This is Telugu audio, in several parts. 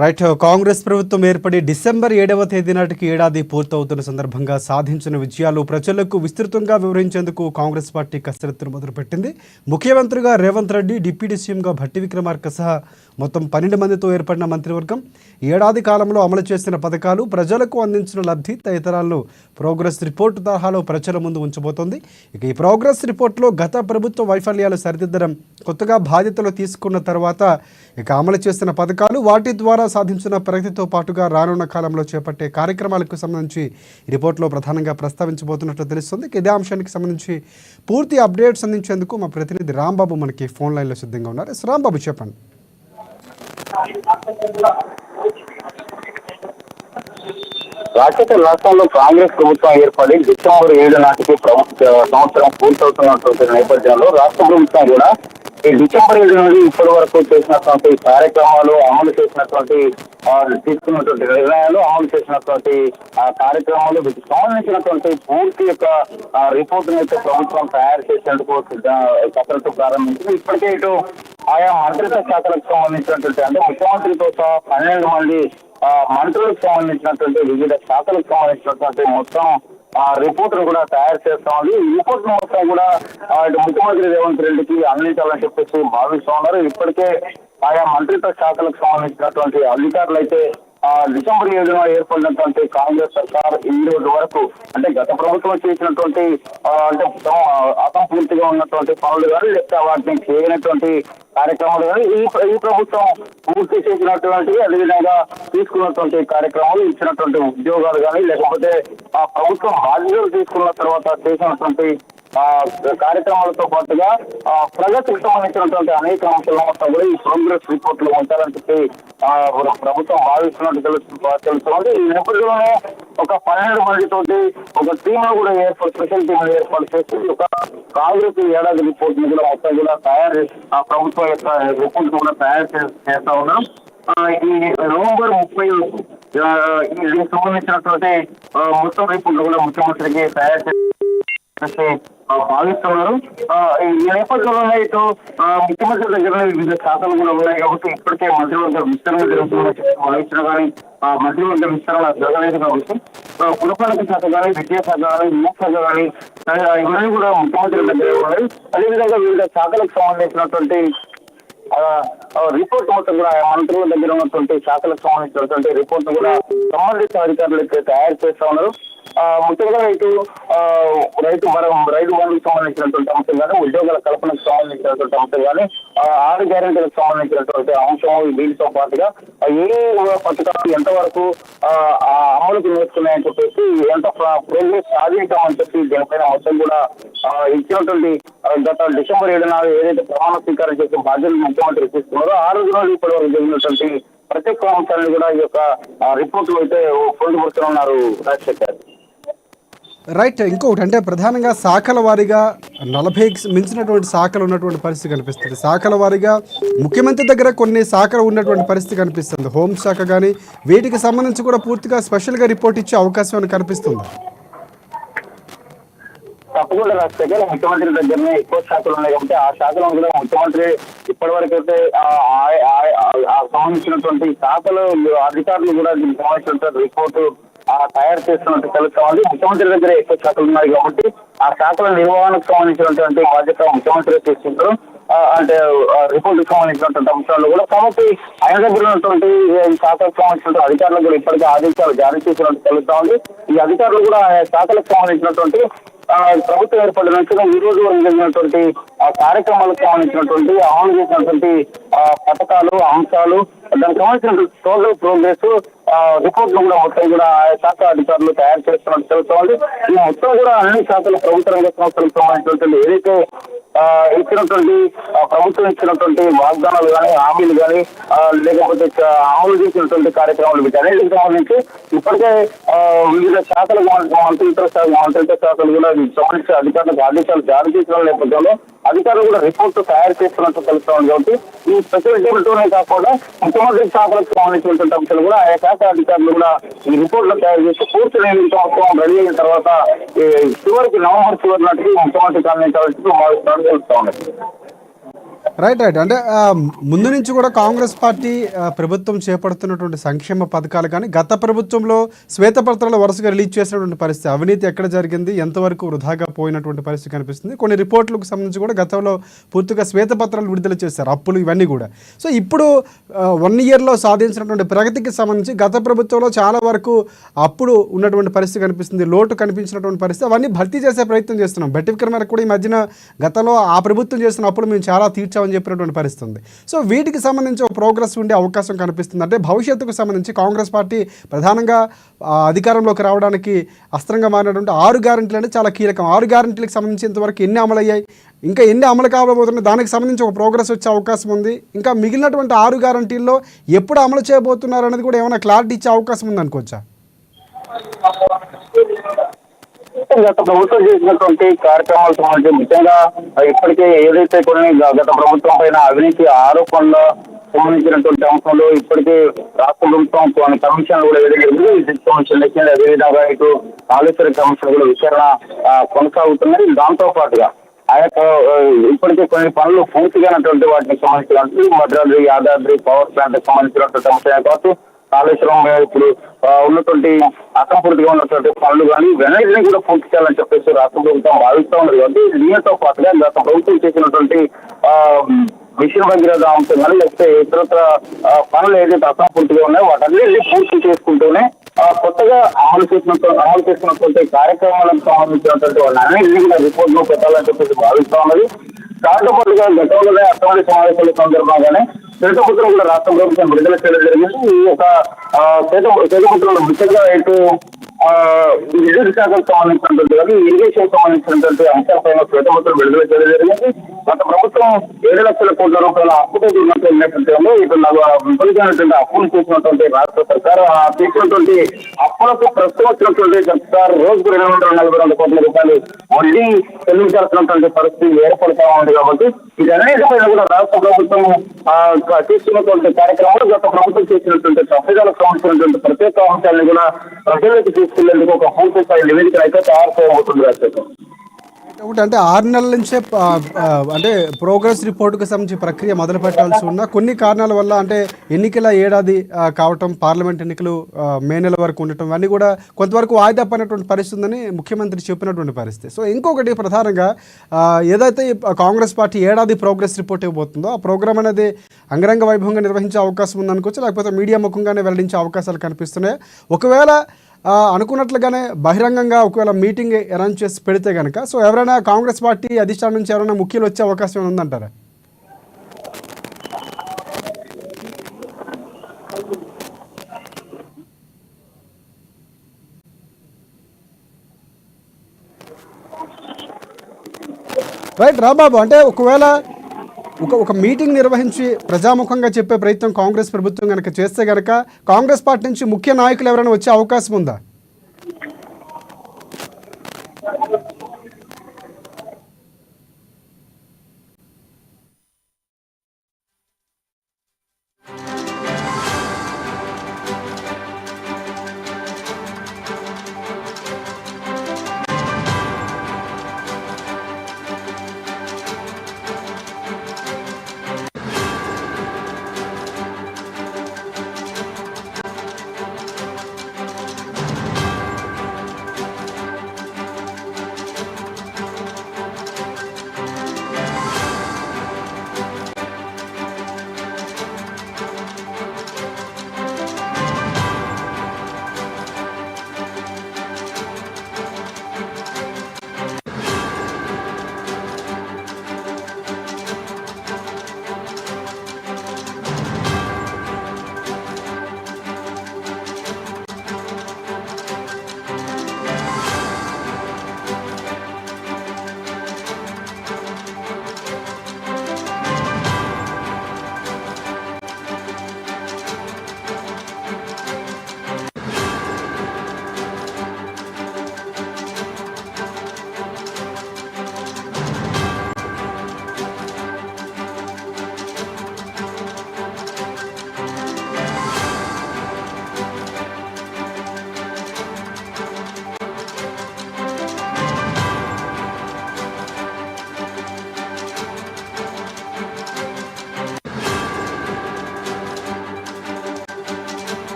రైట్. కాంగ్రెస్ ప్రభుత్వం ఏర్పడి డిసెంబర్ 7వ తేదీ నాటికి ఏడాది పూర్తవుతున్న సందర్భంగా సాధించిన విజయాలు ప్రజలకు విస్తృతంగా వివరించేందుకు కాంగ్రెస్ పార్టీ కసరత్తును మొదలుపెట్టింది. ముఖ్యమంత్రిగా రేవంత్ రెడ్డి, డిప్యూటీ సీఎంగా భట్టి విక్రమార్క సహా మొత్తం 12 మందితో ఏర్పడిన మంత్రివర్గం ఏడాది కాలంలో అమలు చేసిన పథకాలు, ప్రజలకు అందించిన లబ్ధి తదితరాలను ప్రోగ్రెస్ రిపోర్టు తరహాలో ప్రజల ముందు ఉంచబోతోంది. ఇక ఈ ప్రోగ్రెస్ రిపోర్టులో గత ప్రభుత్వ వైఫల్యాలు సరిదిద్దడం, కొత్తగా బాధ్యతలు తీసుకున్న తర్వాత ఇక అమలు చేసిన పథకాలు, వాటి ద్వారా సాధించిన ప్రగతితో పాటుగా రానున్న కాలంలో చేపట్టే కార్యక్రమాలకు సంబంధించి రిపోర్టులో ప్రధానంగా ప్రస్తావించబోతున్నట్లు తెలుస్తుంది. ఇదే అంశానికి సంబంధించి పూర్తి అప్డేట్స్ అందించేందుకు మా ప్రతినిధి రాంబాబు మనకి ఫోన్ లైన్లో సిద్ధంగా ఉన్నారు. రాంబాబు, చెప్పండి. రాష్ట్రంలో కాంగ్రెస్ ప్రభుత్వం ఏర్పడి డిసెంబర్ 7 నాటికి సంవత్సరం పూర్తవుతున్నటువంటి నేపథ్యంలో రాష్ట్ర ప్రభుత్వం కూడా ఈ డిసెంబర్ 7 నుండి ఇప్పటి వరకు చేసినటువంటి కార్యక్రమాలు, అమలు చేసినటువంటి తీసుకున్నటువంటి నిర్ణయాలు, అమలు చేసినటువంటి కార్యక్రమాలు, వీటికి సంబంధించినటువంటి పూర్తి యొక్క రిపోర్ట్ అయితే ప్రభుత్వం తయారు చేసేందుకు కసరత్తు ప్రారంభించింది. ఇప్పటికే ఇటు ఆయా మంత్రిత్వ శాఖలకు సంబంధించినటువంటి అంటే ముఖ్యమంత్రితో సహా 12 మంది మంత్రులకు సంబంధించినటువంటి వివిధ శాఖలకు సంబంధించినటువంటి మొత్తం రిపోర్ట్ కూడా తయారు చేస్తా ఉంది. ఈ రిపోర్ట్ మొత్తం కూడా ఇటు ముఖ్యమంత్రి రేవంత్ రెడ్డికి అందించాలని చెప్పేసి భావిస్తూ ఉన్నారు. ఇప్పటికే ఆయా మంత్రిత్వ శాఖలకు సంబంధించినటువంటి అధికారులు అయితే డిసెంబర్ 7న ఏర్పడినటువంటి కాంగ్రెస్ సర్కార్ ఈ రోజు వరకు అంటే గత ప్రభుత్వం చేసినటువంటి అంటే అసంపూర్తిగా ఉన్నటువంటి పనులు కానీ లేక వాటిని చేయనటువంటి కార్యక్రమాలు కానీ ఈ ప్రభుత్వం పూర్తి చేసినటువంటి, అదేవిధంగా తీసుకున్నటువంటి కార్యక్రమాలు, ఇచ్చినటువంటి ఉద్యోగాలు కానీ లేకపోతే ఆ ప్రభుత్వం బాధ్యతలు తీసుకున్న తర్వాత చేసినటువంటి కార్యక్రమాలతో పాటుగా ప్రగతికి సంబంధించినటువంటి అనేక అంశాల మొత్తం కూడా ఈ ప్రోగ్రెస్ రిపోర్ట్ లో ఉంచాలని చెప్పి ప్రభుత్వం భావిస్తున్నట్టు తెలుస్తుంది. ఈ నేపథ్యంలోనే ఒక 12 మందితోటి ఒక టీమ్ కూడా స్పెషల్ టీమ్ ఏర్పాటు చేసి ఒక కాంగ్రెస్ ఏడాది రిపోర్ట్ ని కూడా మొత్తం కూడా తయారు ప్రభుత్వం యొక్క రిపోర్ట్ కూడా తయారు చేస్తా ఉన్నాం. ఈ నవంబర్ 30 దీనికి సంబంధించినటువంటి మొత్తం రిపోర్ట్ కూడా ముఖ్యమంత్రికి తయారు చేసి భావిస్తున్నారు. ఈ నేపథ్యంలోనే ఇటు ముఖ్యమంత్రి దగ్గర వివిధ శాఖలు కూడా ఉన్నాయి కాబట్టి ఇప్పటికే మంత్రివర్గ విస్తరణ జరుగుతుందని భావించిన కానీ మంత్రివర్గ విస్తరణ జరగలేదు కాబట్టి పురపాలక శాఖ కానీ, విద్యాశాఖ కానీ, యువశాఖ కానీ ఇవన్నీ కూడా ముఖ్యమంత్రి దగ్గర ఉన్నాయి. అదేవిధంగా వివిధ శాఖలకు సంబంధించినటువంటి రిపోర్ట్ మొత్తం కూడా మంత్రుల దగ్గర ఉన్నటువంటి శాఖలకు సంబంధించినటువంటి రిపోర్ట్ కూడా సంబంధిత అధికారులు అయితే తయారు చేస్తా ఉన్నారు. ముఖ్యంగా ఇటు రైతు బంధుకు సంబంధించినటువంటి అంశం కానీ, ఉద్యోగాల కల్పనకు సంబంధించినటువంటి అంశం కానీ, 6 గ్యారెంటీలకు సంబంధించినటువంటి అంశం, వీటితో పాటుగా ఏ పథకాలు ఎంతవరకు అమలుకు నేర్చుకున్నాయని చెప్పేసి ఎంత ప్రోగ్రెస్ సాధించామని చెప్పి దీనిపైన మొత్తం కూడా ఇచ్చినటువంటి గత డిసెంబర్ 7 నాడు ఏదైతే ప్రమాణ స్వీకారం చేసే బాధ్యతలు ముఖ్యమంత్రి తీసుకున్నారో ఆ రోజు నుండి ఇప్పటి వరకు జరిగినటువంటి ప్రత్యేక అంశాలను కూడా ఈ యొక్క రిపోర్ట్ లో అయితే పొందుపరుస్తున్నారు రాజశేఖర్. రైట్. ఇంకొకటి అంటే ప్రధానంగా శాఖల వారీగా 40కి మించినటువంటి శాఖలు ఉన్నటువంటి పరిస్థితి కనిపిస్తుంది. శాఖల వారీగా ముఖ్యమంత్రి దగ్గర కొన్ని శాఖలు ఉన్నటువంటి పరిస్థితి కనిపిస్తుంది. హోంశాఖ కానీ వీటికి సంబంధించి కూడా పూర్తిగా స్పెషల్గా రిపోర్ట్ ఇచ్చే అవకాశం కనిపిస్తుంది. తప్పకుండా రాజశేఖర్, ముఖ్యమంత్రి దగ్గరనే ఎక్కువ శాఖలు ఉన్నాయి కాబట్టి ఆ శాఖలను కూడా ముఖ్యమంత్రి ఇప్పటి వరకు అయితే సంబంధించినటువంటి శాఖలు అధికారులు కూడా దీనికి సంబంధించినటువంటి రిపోర్టు తయారు చేస్తున్నట్టు తెలుస్తోంది. ముఖ్యమంత్రి దగ్గర ఎక్కువ శాఖలు ఉన్నాయి కాబట్టి ఆ శాఖల నిర్వహణకు సంబంధించినటువంటి బాధ్యత ముఖ్యమంత్రి తీసుకుంటారు. అంటే రిపోర్టుకు సంబంధించినటువంటి అంశాలు కూడా కాబట్టి ఆయన దగ్గర ఉన్నటువంటి శాఖలకు సంబంధించినటువంటి అధికారులు కూడా ఇప్పటికే ఆదేశాలు జారీ చేసినట్టు తెలుస్తోంది. ఈ అధికారులు కూడా శాఖలకు సంబంధించినటువంటి ప్రభుత్వం ఏర్పడిన నుంచి ఈ రోజు జరిగినటువంటి కార్యక్రమాలకు సంబంధించినటువంటి అమలు చేసినటువంటి పథకాలు, అంశాలు, దానికి సంబంధించినటువంటి టోటల్ ప్రోగ్రెస్ రిపోర్ట్లు కూడా మొత్తం కూడా శాఖ అధికారులు తయారు చేస్తున్నట్టు తెలుస్తోంది. ఈ మొత్తం కూడా అన్ని శాఖలు ప్రభుత్వ రంగ సంస్థలకు సంబంధించినటువంటి ఏదైతే ఇచ్చినటువంటి ప్రభుత్వం ఇచ్చినటువంటి వాగ్దానాలు కానీ, హామీలు కానీ, లేకపోతే అమలు చేసినటువంటి కార్యక్రమాలు వీటన్నిటికి సంబంధించి ఇప్పటికే వివిధ శాఖలు మంత్రిత్వ శాఖలు కూడా సంబంధించి అధికారులకు ఆదేశాలు జారీ చేసిన నేపథ్యంలో అధికారులు కూడా రిపోర్టు తయారు చేస్తున్నట్టు తెలుస్తోంది. కాబట్టి ఈ స్పెషల్ టీంతోనే కాకుండా ముఖ్యమంత్రి శాఖలకు సంబంధించినటువంటి అంశాలు కూడా ఆయా శాఖ అధికారులు కూడా ఈ రిపోర్ట్లు తయారు చేసి పూర్తి సంవత్సరం రెడీ అయిన తర్వాత చివరికి నవంబర్ చివరి నాటికి ముఖ్యమంత్రికి అందించాల్సి భావిస్తున్నట్టు తెలుస్తా ఉన్నది. రైట్ రైట్ అంటే ముందు నుంచి కూడా కాంగ్రెస్ పార్టీ ప్రభుత్వం చేపడుతున్నటువంటి సంక్షేమ పథకాలు కానీ గత ప్రభుత్వంలో శ్వేతపత్రాలు వరుసగా రిలీజ్ చేసినటువంటి పరిస్థితి, అవినీతి ఎక్కడ జరిగింది, ఎంతవరకు వృధాగా పోయినటువంటి పరిస్థితి కనిపిస్తుంది. కొన్ని రిపోర్ట్లకు సంబంధించి కూడా గతంలో పూర్తిగా శ్వేతపత్రాలు విడుదల చేశారు, అప్పులు ఇవన్నీ కూడా. సో ఇప్పుడు 1 ఇయర్లో సాధించినటువంటి ప్రగతికి సంబంధించి గత ప్రభుత్వంలో చాలా వరకు అప్పుడు ఉన్నటువంటి పరిస్థితి కనిపిస్తుంది, లోటు కనిపించినటువంటి పరిస్థితి, అవన్నీ భర్తీ చేసే ప్రయత్నం చేస్తున్నాం. బట్టి విక్రమార్క కూడా ఈ మధ్యన గతంలో ఆ ప్రభుత్వం చేస్తున్న అప్పులు మేము చాలా తీర్చామని చెప్పినటువంటి పరిస్థితి ఉంది. సో వీటికి సంబంధించి ఒక ప్రోగ్రెస్ ఉండే అవకాశం కనిపిస్తుంది. అంటే భవిష్యత్తుకు సంబంధించి కాంగ్రెస్ పార్టీ ప్రధానంగా అధికారంలోకి రావడానికి అస్త్రంగా మారినటువంటి 6 గ్యారెంటీలు అంటే చాలా కీలకం. 6 గ్యారెంటీలకు సంబంధించి ఇంతవరకు ఎన్ని అమలయ్యాయి, ఇంకా ఎన్ని అమలు కాబోతున్నాయి, దానికి సంబంధించి ఒక ప్రోగ్రెస్ వచ్చే అవకాశం ఉంది. ఇంకా మిగిలినటువంటి 6 గ్యారెంటీల్లో ఎప్పుడు అమలు చేయబోతున్నారు అనేది కూడా ఏమైనా క్లారిటీ ఇచ్చే అవకాశం ఉందనుకోవచ్చా? గత ప్రభుత్వం చేసినటువంటి కార్యక్రమాలు సంబంధించి ముఖ్యంగా ఇప్పటికే ఏదైతే కొన్ని గత ప్రభుత్వం పైన అవినీతి ఆరోపణలు సంబంధించినటువంటి అంశంలో ఇప్పటికే రాష్ట్ర ప్రభుత్వం కొన్ని కమిషన్లు కూడా వేయలేదు. విద్యుత్ కమిషన్ లెక్కింది, అదేవిధంగా ఇటు కాళేశ్వర కమిషన్ కూడా విచారణ కొనసాగుతున్నాయి. దాంతో పాటుగా ఆ యొక్క ఇప్పటికే కొన్ని పనులు పూర్తిగానటువంటి వాటికి సంబంధించినటువంటి భద్రాద్రి యాదాద్రి పవర్ ప్లాంట్ సంబంధించినటువంటి అంశాలు కావచ్చు, కాళేశ్వరం ఇప్పుడు ఉన్నటువంటి అసంపూర్తిగా ఉన్నటువంటి పనులు కానీ వెనక్కి కూడా పూర్తి చేయాలని చెప్పేసి రాష్ట్ర ప్రభుత్వం భావిస్తూ ఉన్నది. కాబట్టి దీనితో పాటుగా గత ప్రభుత్వం చేసినటువంటి మిషన్ భగీరథ అంశం కానీ లేకపోతే ఇతరత్ర పనులు ఏదైతే అసంపూర్తిగా ఉన్నాయో వాటన్నిటిని పూర్తి చేసుకుంటూనే కొత్తగా అమలు చేసినటువంటి కార్యక్రమాలకు సంబంధించినటువంటి వాళ్ళన్నింటినీ కూడా రిపోర్ట్ లో పెట్టాలని చెప్పేసి భావిస్తూ ఉన్నది. దాంతో పాటుగా గతంలోనే అసెంబ్లీ సమావేశాల సందర్భంగానే శ్వేతపత్రం కూడా రాష్ట్ర ప్రభుత్వం విడుదల చేయడం జరిగింది. ఈ యొక్క శ్వేతపత్రంలో ముఖ్యంగా ఇటు విద్యుత్ శాఖకు సంబంధించినటువంటి కానీ ఇరిగేషన్ సంబంధించినటువంటి అంశాలపైన శ్వేతపత్రం విడుదల చేయడం జరిగింది. గత ప్రభుత్వం 7 లక్షల కోట్ల రూపాయల అప్పుతో ఉన్నటువంటి నేపథ్యంలో ఇటు విపరీతమైనటువంటి అప్పులు చేసినటువంటి రాష్ట్ర సర్కారు ఆ చేసినటువంటి అప్పులకు ప్రస్తుతం వచ్చినటువంటి గత రోజుకు 240 కోట్ల రూపాయలు వడ్డీ చెల్లించాల్సినటువంటి పరిస్థితి ఏర్పడతా ఉంది. కాబట్టి వీటన్నిటిపైన కూడా రాష్ట్ర ప్రభుత్వం తీసుకున్నటువంటి కార్యక్రమాలు గత ప్రభుత్వం చేసినటువంటి తప్పిదాలకు సంబంధించినటువంటి ప్రత్యేక అంశాలను కూడా ప్రజలకు తీసుకెళ్లేందుకు ఒక పూర్తి స్థాయి నివేదిక అయితే తయారు చేయబోతుంది. రాష్ట్రం ఒకటి అంటే 6 నెలల నుంచే అంటే ప్రోగ్రెస్ రిపోర్టుకు సంబంధించి ప్రక్రియ మొదలు పెట్టాల్సి ఉన్న కొన్ని కారణాల వల్ల అంటే ఎన్నికల ఏడాది కావటం, పార్లమెంట్ ఎన్నికలు మే నెల వరకు ఉండటం అన్నీ కూడా కొంతవరకు వాయిదా పడినటువంటి పరిస్థితి ఉందని ముఖ్యమంత్రి చెప్పినటువంటి పరిస్థితి. సో ఇంకొకటి ప్రధానంగా ఏదైతే కాంగ్రెస్ పార్టీ ఏడాది ప్రోగ్రెస్ రిపోర్ట్ ఇవ్వబోతుందో ఆ ప్రోగ్రామ్ అనేది అంగరంగ వైభవంగా నిర్వహించే అవకాశం ఉందనుకోవచ్చు, లేకపోతే మీడియా ముఖంగానే వెల్లడించే అవకాశాలు కనిపిస్తున్నాయి. ఒకవేళ అనుకున్నట్లుగానే బహిరంగంగా ఒకవేళ మీటింగ్ అరేంజ్ చేసి పెడితే కనుక సో ఎవరైనా కాంగ్రెస్ పార్టీ అధిష్టానం నుంచి ఎవరైనా ముఖ్యులు వచ్చే అవకాశం ఉందంటారా? రైట్ రాబాబు, అంటే ఒకవేళ ఒక మీటింగ్ నిర్వహించి ప్రజాముఖంగా చెప్పే ప్రయత్నం కాంగ్రెస్ ప్రభుత్వం కనుక చేస్తే కనుక కాంగ్రెస్ పార్టీ నుంచి ముఖ్య నాయకులు ఎవరైనా వచ్చే అవకాశం ఉందా?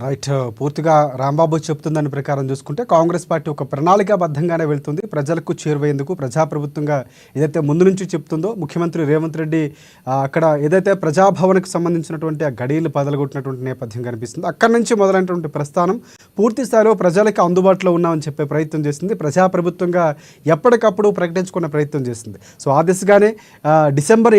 రైట్. పూర్తిగా రాంబాబు చెప్తున్న దాని ప్రకారం చూసుకుంటే కాంగ్రెస్ పార్టీ ఒక ప్రణాళికాబద్ధంగానే వెళ్తుంది ప్రజలకు చేరువేందుకు. ప్రజాప్రభుత్వంగా ఏదైతే ముందు నుంచి చెప్తుందో ముఖ్యమంత్రి రేవంత్ రెడ్డి అక్కడ ఏదైతే ప్రజాభవన్కి సంబంధించినటువంటి ఆ గడియలు పదలగొట్టినటువంటి నేపథ్యం కనిపిస్తుంది. అక్కడి నుంచి మొదలైనటువంటి ప్రస్థానం పూర్తి స్థాయిలో ప్రజలకు అందుబాటులో ఉన్నామని చెప్పే ప్రయత్నం చేసింది. ప్రజాప్రభుత్వంగా ఎప్పటికప్పుడు ప్రకటించుకునే ప్రయత్నం చేసింది. సో ఆ దిశగానే డిసెంబర్